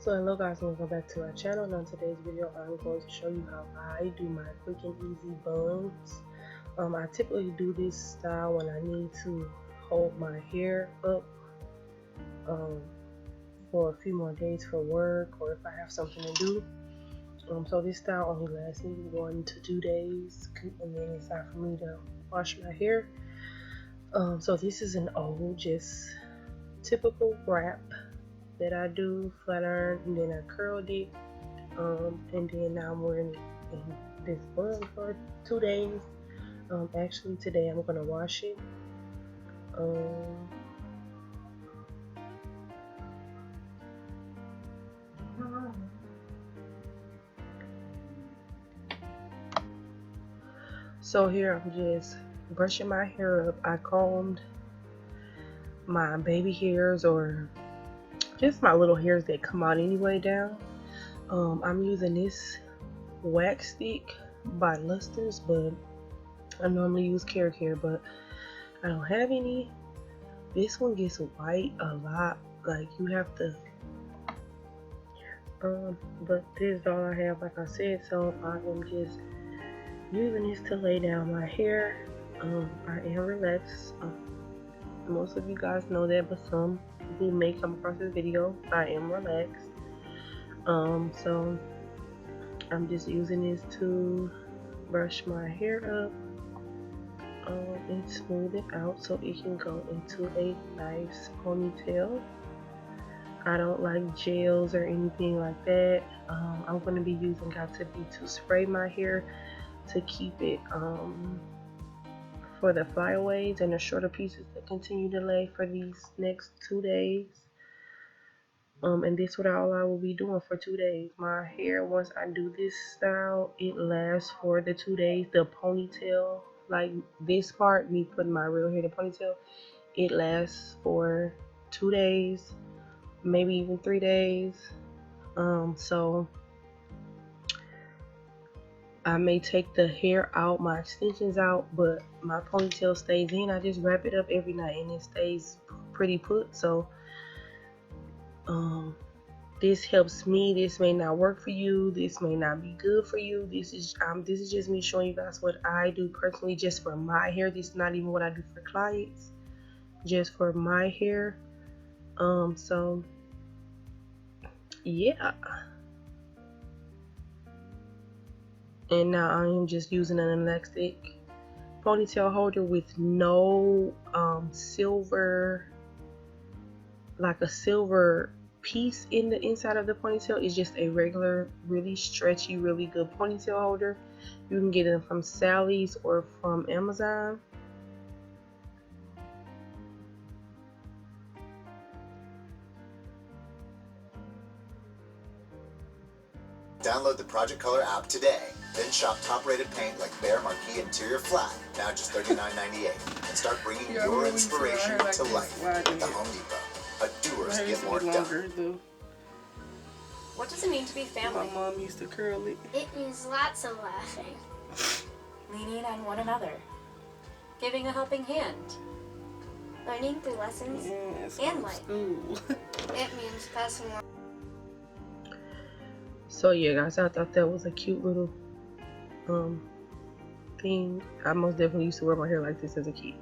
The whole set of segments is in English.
So hello guys, and welcome back to my channel. And on today's video I'm going to show you how I do my quick and easy buns. I typically do this style when I need to hold my hair up for a few more days for work, or if I have something to do. So this style only lasts me 1 to 2 days, and then it's time for me to wash my hair. So this is an old, just typical wrap that I do, flat iron, and then I curled it, and then now I'm wearing it in this bun for 2 days. Actually today I'm gonna wash it. So here I'm just brushing my hair up. I combed my baby hairs, or just my little hairs that come out anyway, down. I'm using this wax stick by Luster's, but I normally use carrot hair, but I don't have any. This one gets white a lot, like you have to but this is all I have, like I said. So I am just using this to lay down my hair. I am relaxed. Most of you guys know that, but some who may come across this video, I am relaxed. So I'm just using this to brush my hair up and smooth it out so it can go into a nice ponytail. I don't like gels or anything like that. I'm going to be using to spray my hair to keep it for the flyaways and the shorter pieces that continue to lay for these next 2 days. And this is all I will be doing for 2 days. My hair, once I do this style, it lasts for the 2 days. The ponytail, like this part, me putting my real hair in the ponytail, it lasts for 2 days, maybe even 3 days. So I may take the hair out, my extensions out, but my ponytail stays in. I just wrap it up every night and it stays pretty put. So this helps me. This may not work for you. This may not be good for you. This is just me showing you guys what I do personally, just for my hair. This is not even what I do for clients, just for my hair. So yeah. And now I am just using an elastic ponytail holder with no silver, like a silver piece in the inside of the ponytail. It's just a regular, really stretchy, really good ponytail holder. You can get them from Sally's or from Amazon. Download the Project Color app today. Then shop top-rated paint like Behr Marquee Interior Flat, now just $39.98, and start bringing your inspiration to life at the Home Depot. A doers get more done. What does it mean to be family? My mom used to curl it. It means lots of laughing. Leaning on one another. Giving a helping hand. Learning through lessons and life. It means passing on. So yeah guys, I thought that was a cute little thing. I most definitely used to wear my hair like this as a kid.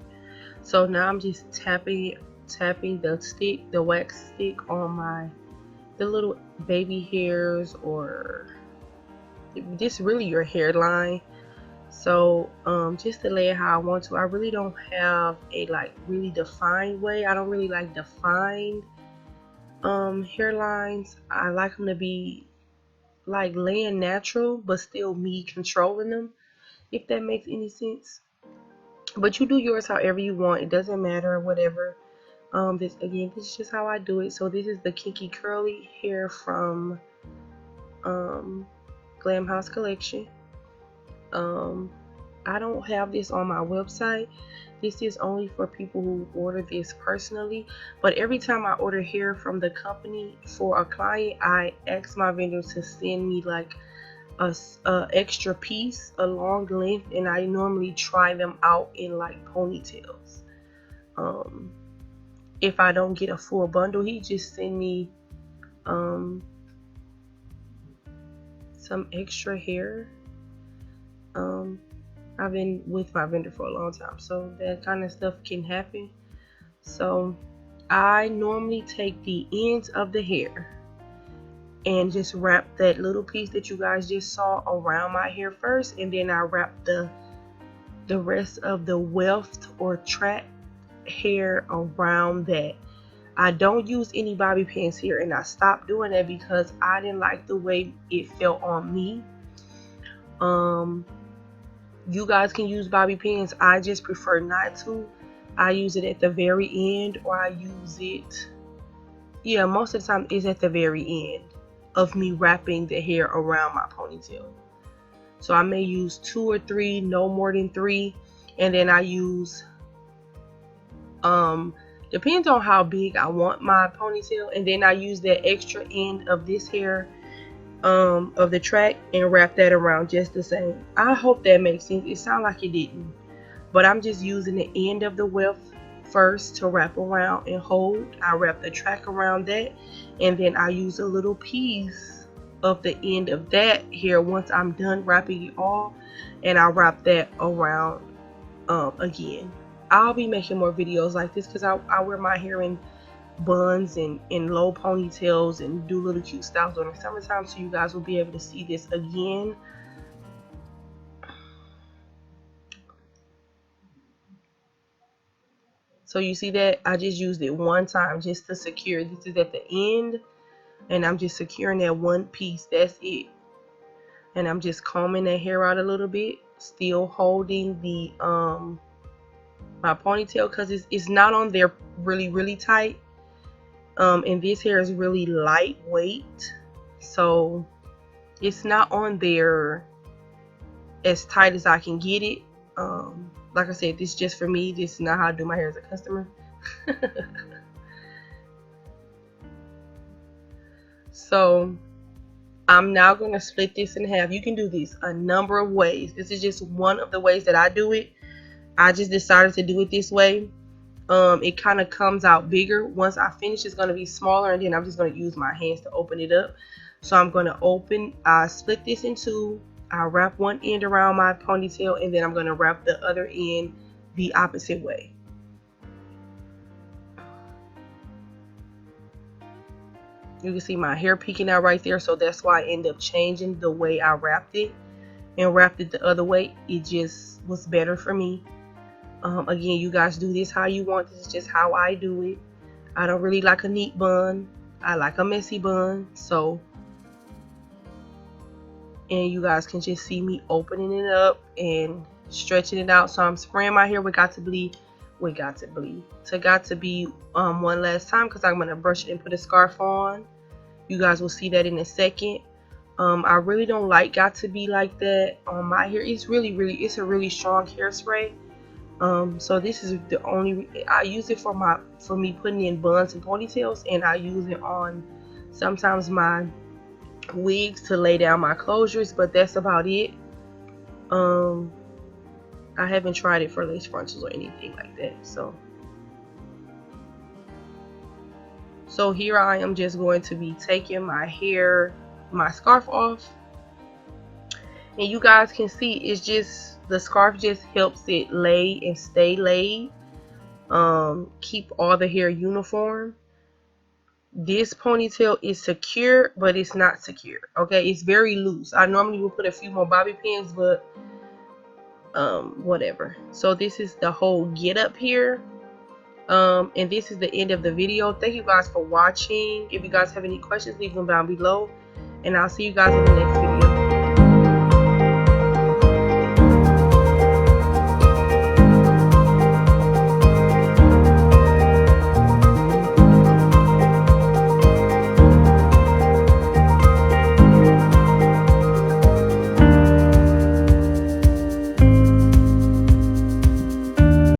So now I'm just tapping the wax stick on the little baby hairs, or just really your hairline. So just to lay it how I want to. I really don't have a really defined way. I don't really like defined hairlines. I like them to be like laying natural, but still me controlling them, if that makes any sense. But you do yours however you want. It doesn't matter, whatever. This is just how I do it. So this is the kinky curly hair from Glam House Collection. I don't have this on my website. This is only for people who order this personally. But every time I order hair from the company for a client, I ask my vendor to send me like a extra piece, a long length, and I normally try them out in like ponytails. If I don't get a full bundle, he just send me some extra hair. I've been with my vendor for a long time, so that kind of stuff can happen. So I normally take the ends of the hair and just wrap that little piece that you guys just saw around my hair first, and then I wrap the rest of the weft or track hair around that. I don't use any bobby pins here, and I stopped doing that because I didn't like the way it felt on me. You guys can use bobby pins. I just prefer not to. I use it at the very end, or I use it, yeah, most of the time it's at the very end of me wrapping the hair around my ponytail. So I may use 2 or 3, no more than 3, and then I use depends on how big I want my ponytail, and then I use that extra end of this hair of the track and wrap that around just the same. I hope that makes sense. It sounds like it didn't, but I'm just using the end of the weft first to wrap around and hold. I wrap the track around that, and then I use a little piece of the end of that here once I'm done wrapping it all, and I wrap that around again. I'll be making more videos like this because I wear my hair in buns and in low ponytails and do little cute styles during the summertime, so you guys will be able to see this again. So you see that I just used it one time just to secure. This is at the end, and I'm just securing that one piece. That's it. And I'm just combing that hair out a little bit, still holding the my ponytail because it's not on there really tight. And this hair is really lightweight, so it's not on there as tight as I can get it. Like I said, this is just for me. This is not how I do my hair as a customer. So I'm now going to split this in half. You can do this a number of ways. This is just one of the ways that I do it. I just decided to do it this way. It kind of comes out bigger. Once I finish, it's going to be smaller, and then I'm just going to use my hands to open it up. So I'm going to split this in two. I wrap one end around my ponytail, and then I'm going to wrap the other end the opposite way. You can see my hair peeking out right there, so that's why I end up changing the way I wrapped it and wrapped it the other way. It just was better for me. Again, you guys do this how you want. This is just how I do it. I don't really like a neat bun. I like a messy bun. So, and you guys can just see me opening it up and stretching it out. So I'm spraying my hair with Got to Be one last time because I'm going to brush it and put a scarf on. You guys will see that in a second. I really don't like Got to Be like that on my hair. It's a really strong hairspray. So this is the only I use it for me putting in buns and ponytails, and I use it on sometimes my wigs to lay down my closures, but that's about it. I haven't tried it for lace frontals or anything like that. So here I am just going to be taking my scarf off, and you guys can see it's just the scarf just helps it lay and stay laid, keep all the hair uniform. This ponytail is secure, but it's not secure. Okay, it's very loose. I normally would put a few more bobby pins, but whatever. So this is the whole get up here, and this is the end of the video. Thank you guys for watching. If you guys have any questions, leave them down below, and I'll see you guys in the next video.